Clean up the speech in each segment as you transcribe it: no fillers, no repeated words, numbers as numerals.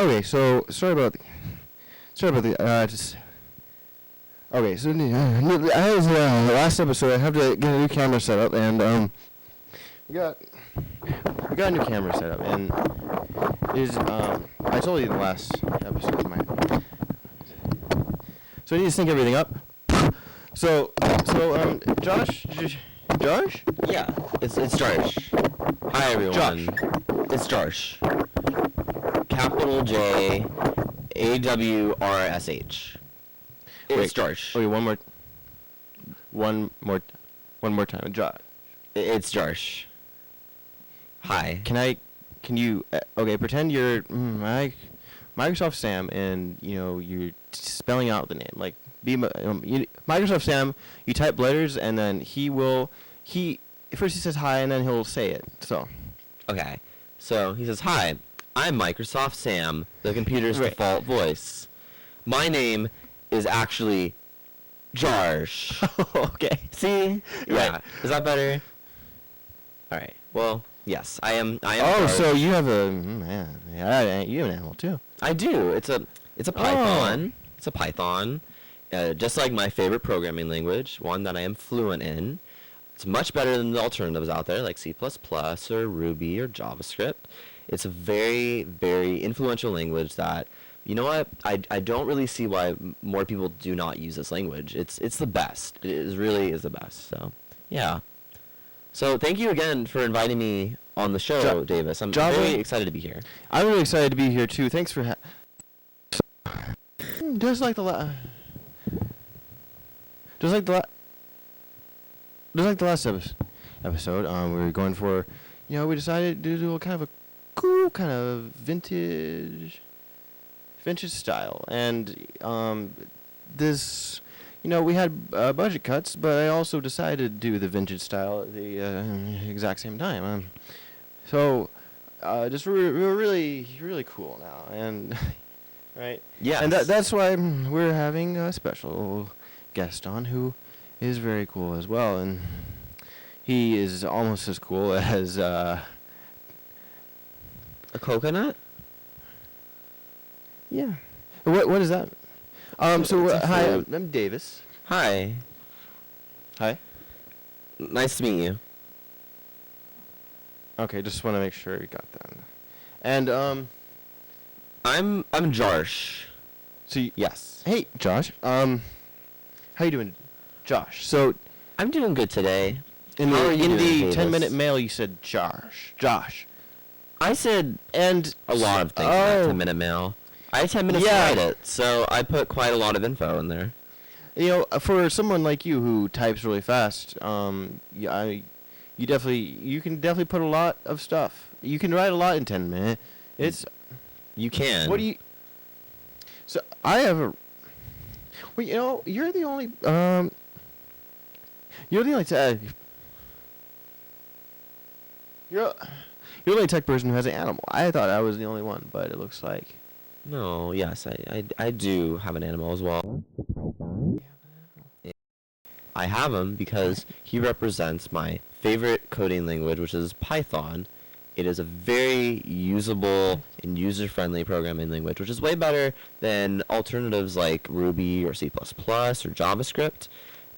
Okay, so just okay. So as last episode, I have to get a new camera set up, and we got we got a new camera set up, and is I told you in the last episode, so I need to sync everything up. Josh, Yeah, it's Jarsh. Hi everyone. It's Jarsh. Capital J, AWRSH. It's Jarsh. Okay, one more time, Josh. It's Jarsh. Hi. Can you okay, pretend you're Microsoft Sam, and you're spelling out the name, like Microsoft Sam. You type letters, and then first he says hi, and then he'll say it. So Okay. So he says, "Hi, I'm Microsoft Sam, the computer's Right. default voice. My name is actually Jarsh." okay. See? Yeah. Right. Is that better? All right. Well, yes, I am. Oh, Jarsh. so you have you have an animal too. I do. It's a Python. It's a Python. Just like my favorite programming language, one that I am fluent in. It's much better than the alternatives out there like C++ or Ruby or JavaScript. It's a very, very influential language that, you know what, I don't really see why more people do not use this language. It's the best. Really is the best. So, yeah. So thank you again for inviting me on the show, Davis. I'm very excited to be here. I'm really excited to be here too. Thanks for just like the last episode, we were going for, we decided to do a kind of a cool kind of vintage style, and this, we had budget cuts, but I also decided to do the vintage style at the exact same time. So just we're really, really cool now, and right. Yes. And that's why we're having a special guest on who is very cool as well, and he is almost as cool as A coconut? yeah. What is that? So It's a hi, fruit. I'm Davis. Hi. Hi. Nice to meet you. Okay, just want to make sure you got that. And I'm Jarsh. so Yes. hey, Josh. How you doing, Josh? So I'm doing good today. in How are you doing, the Davis? 10-minute mail, you said Josh. I said And a lot of things in that 10-minute mail. I had 10 minutes Yeah. to write it, so I put quite a lot of info in there. For someone like you who types really fast, you can definitely put a lot of stuff. You can write a lot in 10 minutes. It's You can. what do you? So I have a. Well, you're the only you're the only you're the only tech person who has an animal. I thought I was the only one, but it looks like. No, yes, I do have an animal as well. I have him because he represents my favorite coding language, which is Python. It is a very usable and user-friendly programming language, which is way better than alternatives like Ruby or C++ or JavaScript.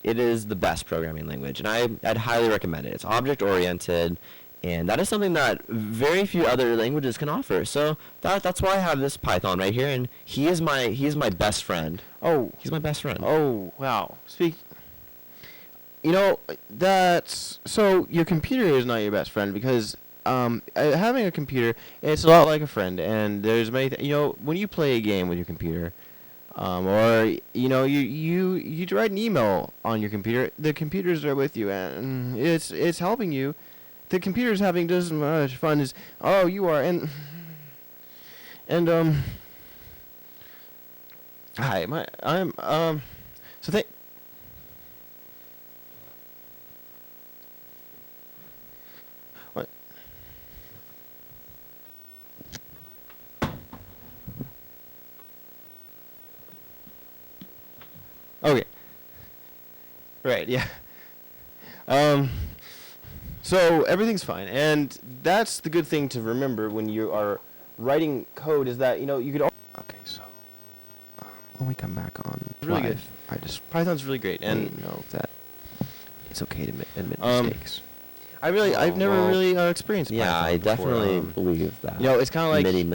It is the best programming language, and I'd highly recommend it. It's object-oriented, and that is something that very few other languages can offer. So that's why I have this Python right here, and he is my best friend. Oh. He's my best friend. Oh wow. That's so your computer is not your best friend because having a computer, it's a lot like a friend, and there's many when you play a game with your computer, or you write an email on your computer, the computer's there with you, and it's helping you. The computer's having just as much fun as you are, and hi, I'm so thank. What? Okay. Right, yeah. So everything's fine, and that's the good thing to remember when you are writing code is that you could. Okay, so when we come back on really good. Python's really great, and know that it's okay to admit Um, mistakes. I've never well, really experienced. Yeah, Python I before. definitely believe that. It's kind of like MIDI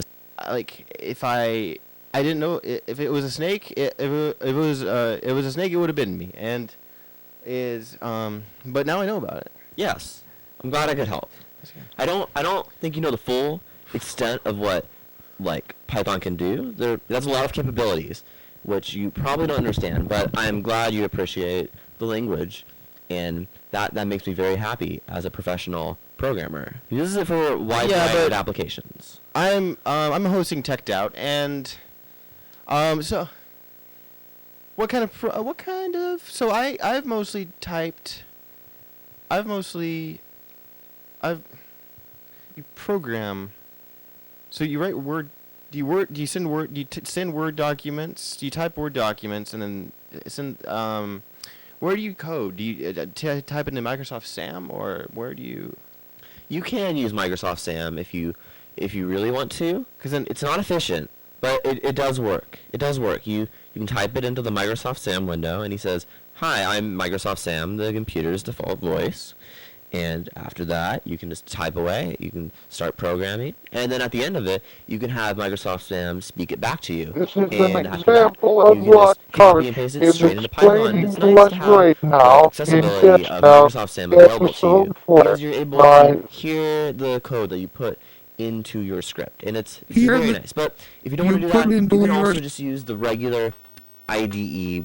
if I didn't know if it was a snake, if it was a snake, it would have bitten me, and but now I know about it. Yes, I'm glad I could help. I don't think you know the full extent of what like Python can do. That's a lot of capabilities, which you probably don't understand. But I'm glad you appreciate the language, and that makes me very happy as a professional programmer. This is it for wide variety applications. I'm hosting Teched Out, and so what kind of so I've mostly typed. You program. So you write Word. Do you send Word? Do you send Word documents? Do you type Word documents and then send? Where do you code? Do you type into Microsoft SAM, or where do you? You can use Microsoft SAM if you really want to, because then it's not efficient, but it does work. It does work. You can type it into the Microsoft SAM window, and he says, "Hi, I'm Microsoft SAM, the computer's default voice." And after that, you can just type away. You can start programming, and then at the end of it, you can have Microsoft SAM speak it back to you. This is and an after example that, of you can what just copy Kurt and paste it is straight into Python. explaining It's to nice us to have right the now in accessibility of Test Microsoft SAM available to you, Episode 4. because you're able Right. to hear the code that you put into your script, and it's Here very the- nice. But if you don't you want to do put that, you into can your- also just use the regular IDE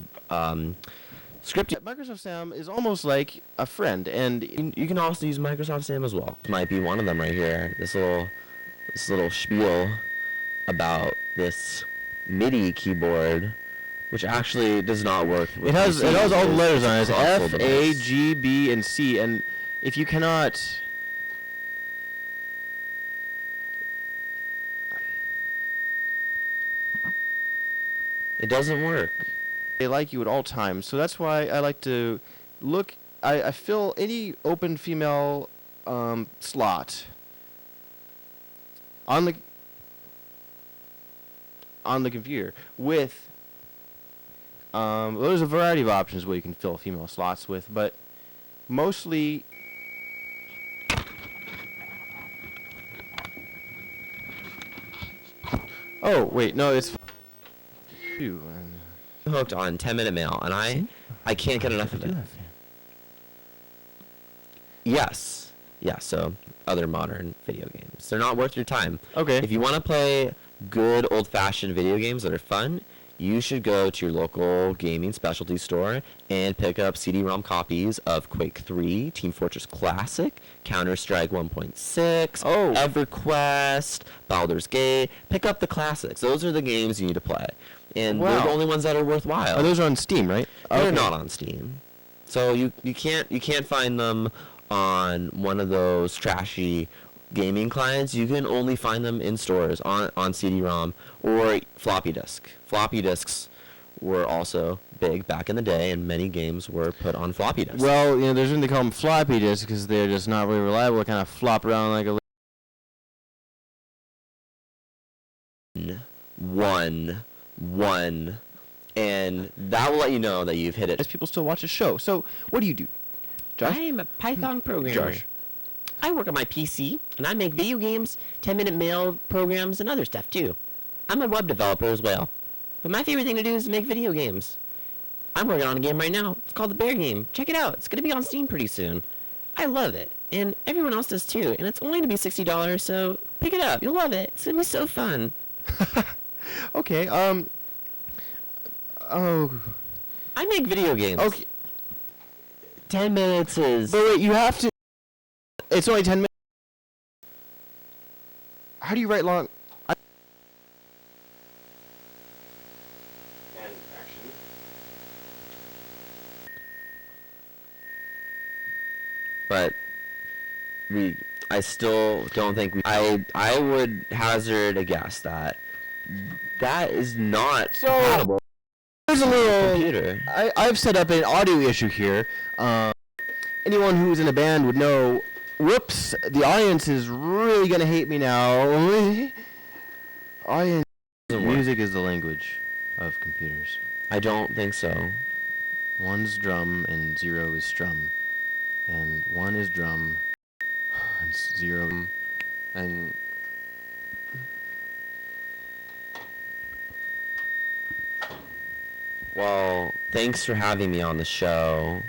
script. Microsoft SAM is almost like a friend, and You can also use Microsoft SAM as well. Might be one of them right here. This little spiel about this MIDI keyboard, which actually does not work. with it has PCs. all the letters It's a on it. It's console F, A, device. G, B, and C, and if you cannot. It doesn't work. They like you at all times, so that's why I like to look. I fill any open female slot on the computer with. There's a variety of options where you can fill female slots with, but mostly. Oh wait, no, it's. Phew, Hooked on 10-minute mail, and I can't get enough of it. Yes. Yeah, so other modern video games. They're not worth your time. Okay. If you want to play good old-fashioned video games that are fun, you should go to your local gaming specialty store and pick up CD-ROM copies of Quake 3, Team Fortress Classic, Counter-Strike 1.6, Oh. EverQuest, Baldur's Gate. Pick up the classics. Those are the games you need to play. And they're the Wow. only ones that are worthwhile. Oh, those are on Steam, right? They're Okay. not on Steam. So you can't find them on one of those trashy gaming clients. You can only find them in stores on CD-ROM or floppy disk. Floppy disks were also big back in the day, and many games were put on floppy disks. Well, there's reason they call them floppy disks because they're just not really reliable. They kind of flop around like a. One, and that will let you know that you've hit it. As people still watch the show. So, what do you do, Josh? I'm a Python programmer. Josh. I work on my PC, and I make video games, 10-minute mail programs, and other stuff too. I'm a web developer as well. But my favorite thing to do is make video games. I'm working on a game right now. It's called The Bear Game. Check it out. It's going to be on Steam pretty soon. I love it, and everyone else does too. And it's only going to be $60, so pick it up. You'll love it. It's going to be so fun. Okay. Oh. I make video games. Okay. 10 minutes is... But wait, you have to. It's only 10 minutes. How do you write long? But I still don't think I would hazard a guess that is not So, compatible There's a with the little. computer. I've set up an audio issue here. Anyone who's in a band would know. Whoops! The audience is really gonna hate me now. Doesn't work. Music is the language of computers. I don't think so. 1's drum and 0 is strum. And 1 is drum and 0 and Well, thanks for having me on the show.